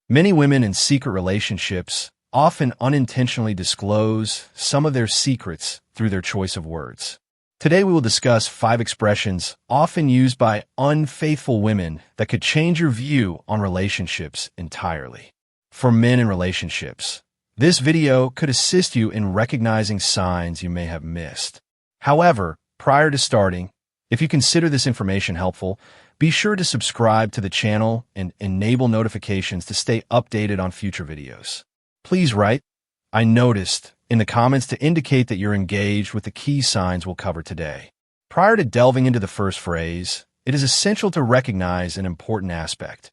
Many women in secret relationships often unintentionally disclose some of their secrets through their choice of words. Today we will discuss 5 expressions often used by unfaithful women that could change your view on relationships entirely. For men in relationships, this video could assist you in recognizing signs you may have missed. However, prior to starting, if you consider this information helpful, be sure to subscribe to the channel and enable notifications to stay updated on future videos. Please write, "I noticed," in the comments to indicate that you're engaged with the key signs we'll cover today. Prior to delving into the first phrase, it is essential to recognize an important aspect.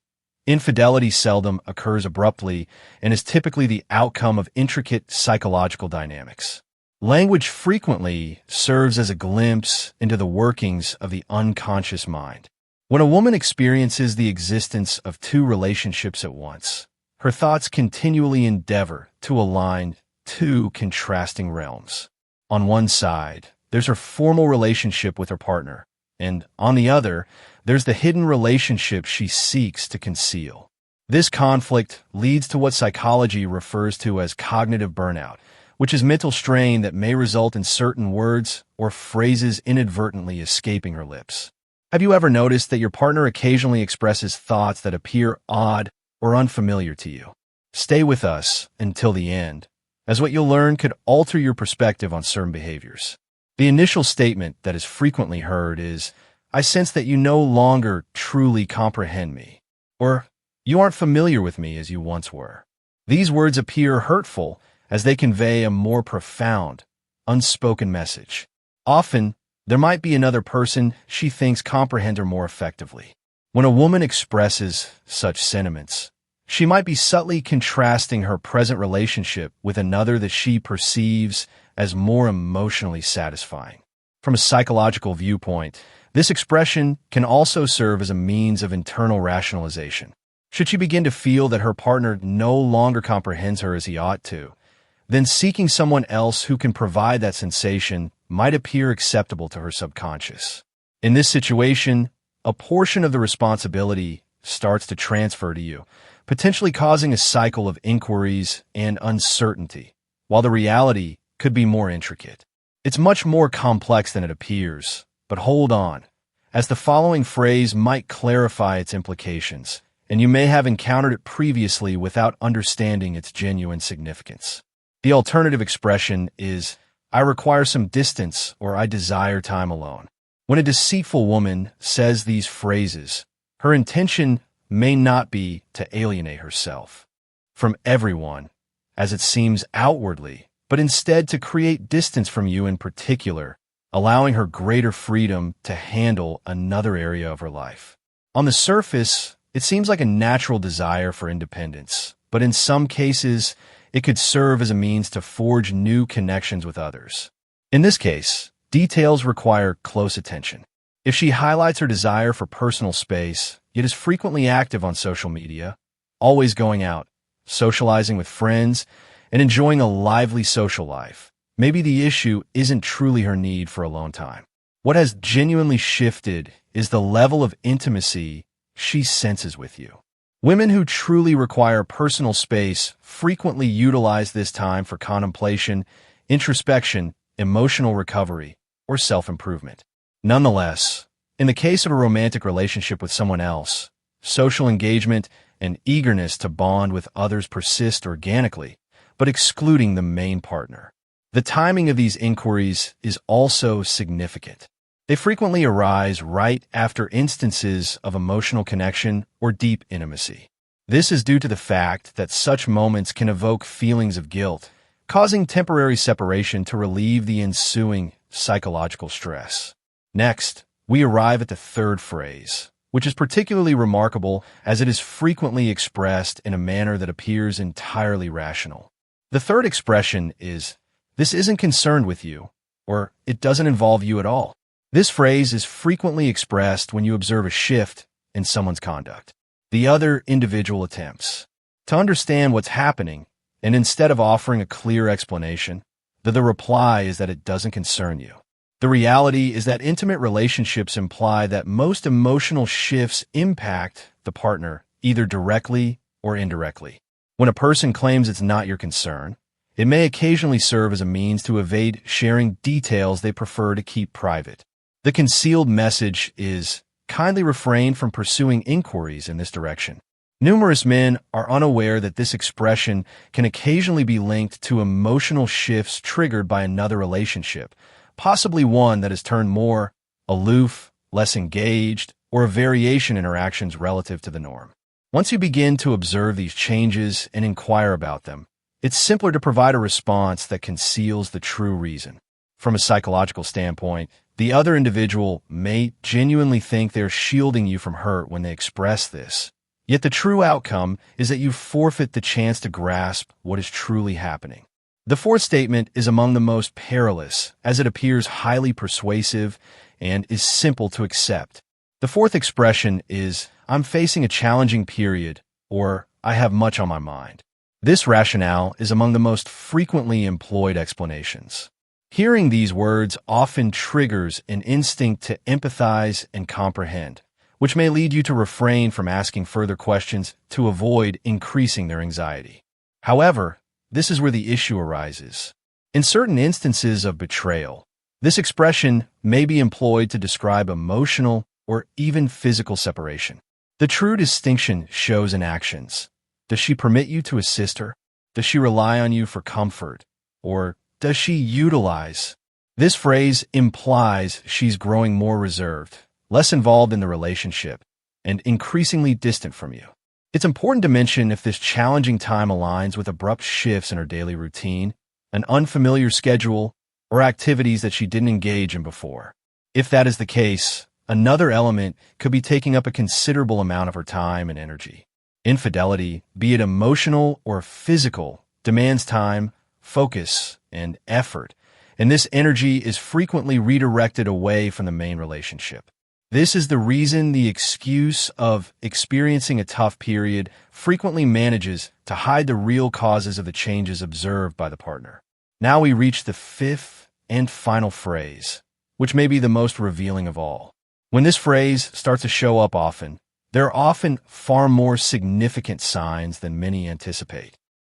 Infidelity seldom occurs abruptly and is typically the outcome of intricate psychological dynamics. Language frequently serves as a glimpse into the workings of the unconscious mind. When a woman experiences the existence of 2 relationships at once, her thoughts continually endeavor to align 2 contrasting realms. On one side, there's her formal relationship with her partner, and on the other, there's the hidden relationship she seeks to conceal. This conflict leads to what psychology refers to as cognitive burnout, which is mental strain that may result in certain words or phrases inadvertently escaping her lips. Have you ever noticed that your partner occasionally expresses thoughts that appear odd or unfamiliar to you? Stay with us until the end, as what you'll learn could alter your perspective on certain behaviors. The initial statement that is frequently heard is, "I sense that you no longer truly comprehend me," or "You aren't familiar with me as you once were." These words appear hurtful as they convey a more profound, unspoken message. Often, there might be another person she thinks comprehends her more effectively. When a woman expresses such sentiments, she might be subtly contrasting her present relationship with another that she perceives as more emotionally satisfying. From a psychological viewpoint, this expression can also serve as a means of internal rationalization. Should she begin to feel that her partner no longer comprehends her as he ought to, then seeking someone else who can provide that sensation might appear acceptable to her subconscious. In this situation, a portion of the responsibility starts to transfer to you, potentially causing a cycle of inquiries and uncertainty, while the reality could be more intricate. It's much more complex than it appears, but hold on, as the following phrase might clarify its implications, and you may have encountered it previously without understanding its genuine significance. The alternative expression is, "I require some distance," or "I desire time alone." When a deceitful woman says these phrases, her intention may not be to alienate herself from everyone, as it seems outwardly, but instead to create distance from you in particular, allowing her greater freedom to handle another area of her life. On the surface, it seems like a natural desire for independence, but in some cases, it could serve as a means to forge new connections with others. In this case, details require close attention. If she highlights her desire for personal space, yet is frequently active on social media, always going out, socializing with friends, and enjoying a lively social life, maybe the issue isn't truly her need for alone time. What has genuinely shifted is the level of intimacy she senses with you. Women who truly require personal space frequently utilize this time for contemplation, introspection, emotional recovery, or self-improvement. Nonetheless, in the case of a romantic relationship with someone else, social engagement and eagerness to bond with others persist organically, but excluding the main partner. The timing of these inquiries is also significant. They frequently arise right after instances of emotional connection or deep intimacy. This is due to the fact that such moments can evoke feelings of guilt, causing temporary separation to relieve the ensuing psychological stress. Next, we arrive at the third phrase, which is particularly remarkable as it is frequently expressed in a manner that appears entirely rational. The third expression is, "This isn't concerned with you," or "It doesn't involve you at all." This phrase is frequently expressed when you observe a shift in someone's conduct. The other individual attempts to understand what's happening, and instead of offering a clear explanation, the reply is that it doesn't concern you. The reality is that intimate relationships imply that most emotional shifts impact the partner, either directly or indirectly. When a person claims it's not your concern, it may occasionally serve as a means to evade sharing details they prefer to keep private. The concealed message is, kindly refrain from pursuing inquiries in this direction. Numerous men are unaware that this expression can occasionally be linked to emotional shifts triggered by another relationship, possibly one that has turned more aloof, less engaged, or a variation in interactions relative to the norm. Once you begin to observe these changes and inquire about them, it's simpler to provide a response that conceals the true reason. From a psychological standpoint, the other individual may genuinely think they're shielding you from hurt when they express this. Yet the true outcome is that you forfeit the chance to grasp what is truly happening. The fourth statement is among the most perilous, as it appears highly persuasive and is simple to accept. The fourth expression is, I'm facing a challenging period, or I have much on my mind. This rationale is among the most frequently employed explanations. Hearing these words often triggers an instinct to empathize and comprehend, which may lead you to refrain from asking further questions to avoid increasing their anxiety. However, this is where the issue arises. In certain instances of betrayal, this expression may be employed to describe emotional or even physical separation. The true distinction shows in actions. Does she permit you to assist her? Does she rely on you for comfort? Or does she utilize? This phrase implies she's growing more reserved, less involved in the relationship, and increasingly distant from you. It's important to mention if this challenging time aligns with abrupt shifts in her daily routine, an unfamiliar schedule, or activities that she didn't engage in before. If that is the case, another element could be taking up a considerable amount of her time and energy. Infidelity, be it emotional or physical, demands time, focus, and effort, and this energy is frequently redirected away from the main relationship. This is the reason the excuse of experiencing a tough period frequently manages to hide the real causes of the changes observed by the partner. Now we reach the fifth and final phrase, which may be the most revealing of all. When this phrase starts to show up often, there are often far more significant signs than many anticipate.